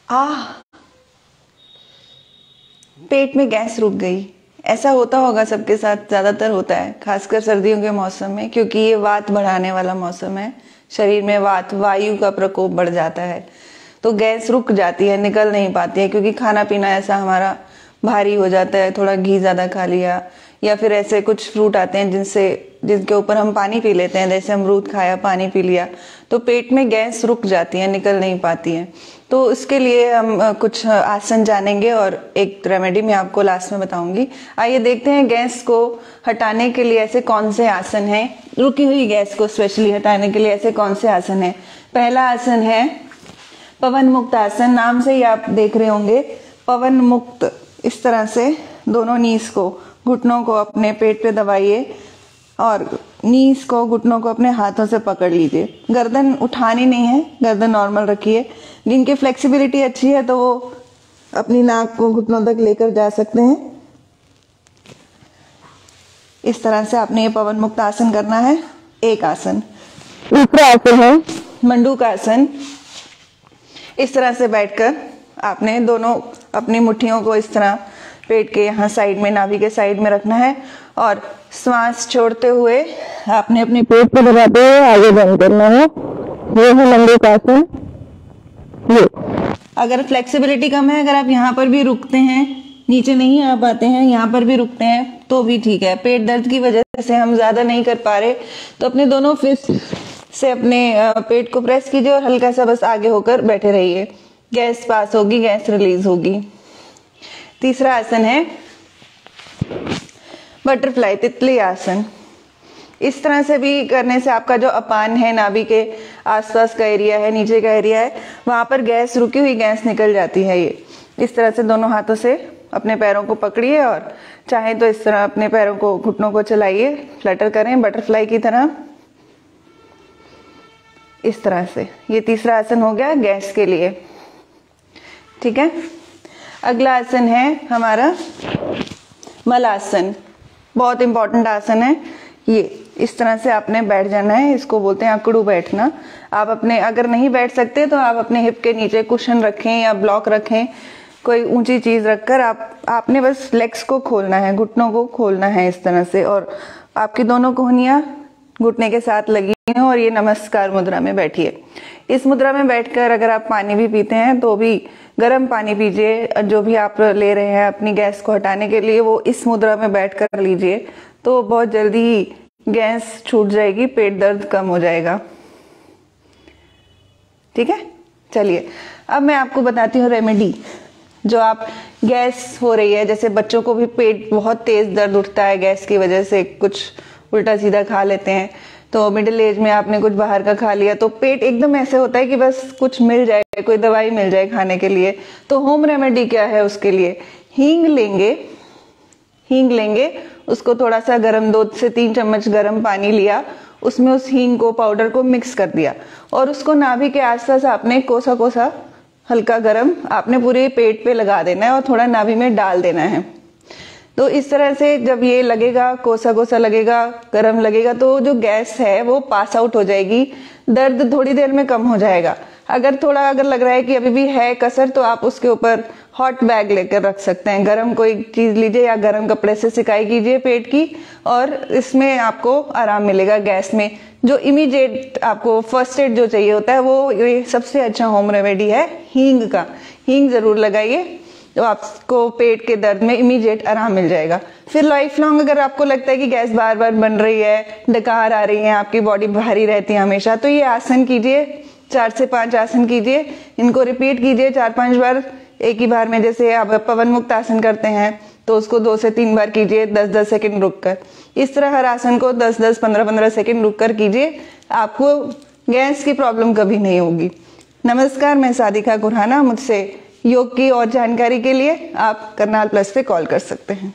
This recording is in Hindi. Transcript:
आह, पेट में गैस रुक गई। ऐसा होता होगा सबके साथ, ज़्यादातर होता है खासकर सर्दियों के मौसम में, क्योंकि ये वात बढ़ाने वाला मौसम है। शरीर में वात वायु का प्रकोप बढ़ जाता है तो गैस रुक जाती है, निकल नहीं पाती है, क्योंकि खाना पीना ऐसा हमारा भारी हो जाता है, थोड़ा घी ज़्यादा खा लिया या फिर ऐसे कुछ फ्रूट आते हैं जिनके ऊपर हम पानी पी लेते हैं, जैसे अमरूद खाया पानी पी लिया, तो पेट में गैस रुक जाती है, निकल नहीं पाती है। तो इसके लिए हम कुछ आसन जानेंगे और एक रेमेडी मैं आपको लास्ट में बताऊंगी। आइए देखते हैं गैस को हटाने के लिए ऐसे कौन से आसन हैं, रुकी हुई गैस को स्पेशली हटाने के लिए ऐसे कौन से आसन हैं। पहला आसन है पवन मुक्त आसन। नाम से ही आप देख रहे होंगे पवन मुक्त। इस तरह से दोनों नीज को, घुटनों को अपने पेट पे दबाइए और नीज को, घुटनों को अपने हाथों से पकड़ लीजिए। गर्दन उठानी नहीं है, गर्दन नॉर्मल रखिए। जिनकी फ्लेक्सिबिलिटी अच्छी है तो वो अपनी नाक को घुटनों तक लेकर जा सकते हैं। इस तरह से आपने ये पवन मुक्त आसन करना है। एक आसन। दूसरा आसन है मंडूक आसन। इस तरह से बैठकर आपने दोनों अपनी मुट्ठियों को इस तरह पेट के यहाँ साइड में, नाभि के साइड में रखना है और श्वास छोड़ते हुए आपने अपने पेट को दबाते हुए आगे बंद करना है। ये है मंडूक आसन। ये अगर फ्लेक्सिबिलिटी कम है, अगर आप यहाँ पर भी रुकते हैं, नीचे नहीं आ पाते हैं, यहाँ पर भी रुकते हैं तो भी ठीक है। पेट दर्द की वजह से हम ज्यादा नहीं कर पा रहे तो अपने दोनों फिस्ट से अपने पेट को प्रेस कीजिए और हल्का सा बस आगे होकर बैठे रहिए। गैस पास होगी, गैस रिलीज होगी। तीसरा आसन है बटरफ्लाई, तितली आसन। इस तरह से भी करने से आपका जो अपान है, नाभि के आसपास का एरिया है, नीचे का एरिया है, वहां पर गैस, रुकी हुई गैस निकल जाती है। ये इस तरह से दोनों हाथों से अपने पैरों को पकड़िए और चाहे तो इस तरह अपने पैरों को, घुटनों को चलाइए, फ्लटर करें बटरफ्लाई की तरह, इस तरह से। ये तीसरा आसन हो गया गैस के लिए। ठीक है। अगला आसन है हमारा मलासन। बहुत इंपॉर्टेंट आसन है ये। इस तरह से आपने बैठ जाना है, इसको बोलते हैं अकड़ू बैठना। आप अपने, अगर नहीं बैठ सकते तो आप अपने हिप के नीचे कुशन रखें या ब्लॉक रखें, कोई ऊंची चीज रखकर आपने बस लेग्स को खोलना है, घुटनों को खोलना है इस तरह से, और आपकी दोनों कोहनियां घुटने के साथ लगी हैं और ये नमस्कार मुद्रा में बैठिए। इस मुद्रा में बैठकर अगर आप पानी भी पीते हैं तो भी गर्म पानी पीजिए। जो भी आप ले रहे हैं अपनी गैस को हटाने के लिए, वो इस मुद्रा में बैठकर लीजिए तो बहुत जल्दी ही गैस छूट जाएगी, पेट दर्द कम हो जाएगा। ठीक है। चलिए अब मैं आपको बताती हूँ रेमेडी। जो आप गैस हो रही है, जैसे बच्चों को भी पेट बहुत तेज दर्द उठता है गैस की वजह से, कुछ उल्टा सीधा खा लेते हैं, तो मिडिल एज में आपने कुछ बाहर का खा लिया तो पेट एकदम ऐसे होता है कि बस कुछ मिल जाए, कोई दवाई मिल जाए खाने के लिए। तो होम रेमेडी क्या है उसके लिए? हींग लेंगे, हींग लेंगे, उसको थोड़ा सा गर्म, 2 से 3 चम्मच गर्म पानी लिया, उसमें उस हींग को, पाउडर को मिक्स कर दिया और उसको नाभि के आसपास आपने कोसा कोसा हल्का गरम आपने पूरे पेट पे लगा देना है और थोड़ा नाभि में डाल देना है। तो इस तरह से जब ये लगेगा, कोसा कोसा लगेगा, गरम लगेगा, तो जो गैस है वो पास आउट हो जाएगी, दर्द थोड़ी देर में कम हो जाएगा। अगर लग रहा है कि अभी भी है कसर, तो आप उसके ऊपर हॉट बैग लेकर रख सकते हैं। गरम कोई चीज लीजिए या गरम कपड़े से सिकाई कीजिए पेट की, और इसमें आपको आराम मिलेगा गैस में। जो इमीडिएट आपको फर्स्ट एड जो चाहिए होता है, वो ये सबसे अच्छा होम रेमेडी है हींग का। हींग जरूर लगाइए तो आपको पेट के दर्द में इमीडिएट आराम मिल जाएगा। फिर लाइफ लॉन्ग अगर आपको लगता है कि गैस बार बार बन रही है, डकार आ रही है, आपकी बॉडी भारी रहती है हमेशा, तो ये आसन कीजिए, 4 से 5 आसन कीजिए, इनको रिपीट कीजिए 4-5 बार एक ही बार में। जैसे आप पवन मुक्त आसन करते हैं तो उसको 2 से 3 बार कीजिए, 10-10 सेकंड रुककर। इस तरह हर आसन को 10-10, 15-15 सेकंड रुककर कीजिए, आपको गैस की प्रॉब्लम कभी नहीं होगी। नमस्कार, मैं सादिका खुराना। मुझसे योग की और जानकारी के लिए आप करनाल प्लस पे कॉल कर सकते हैं।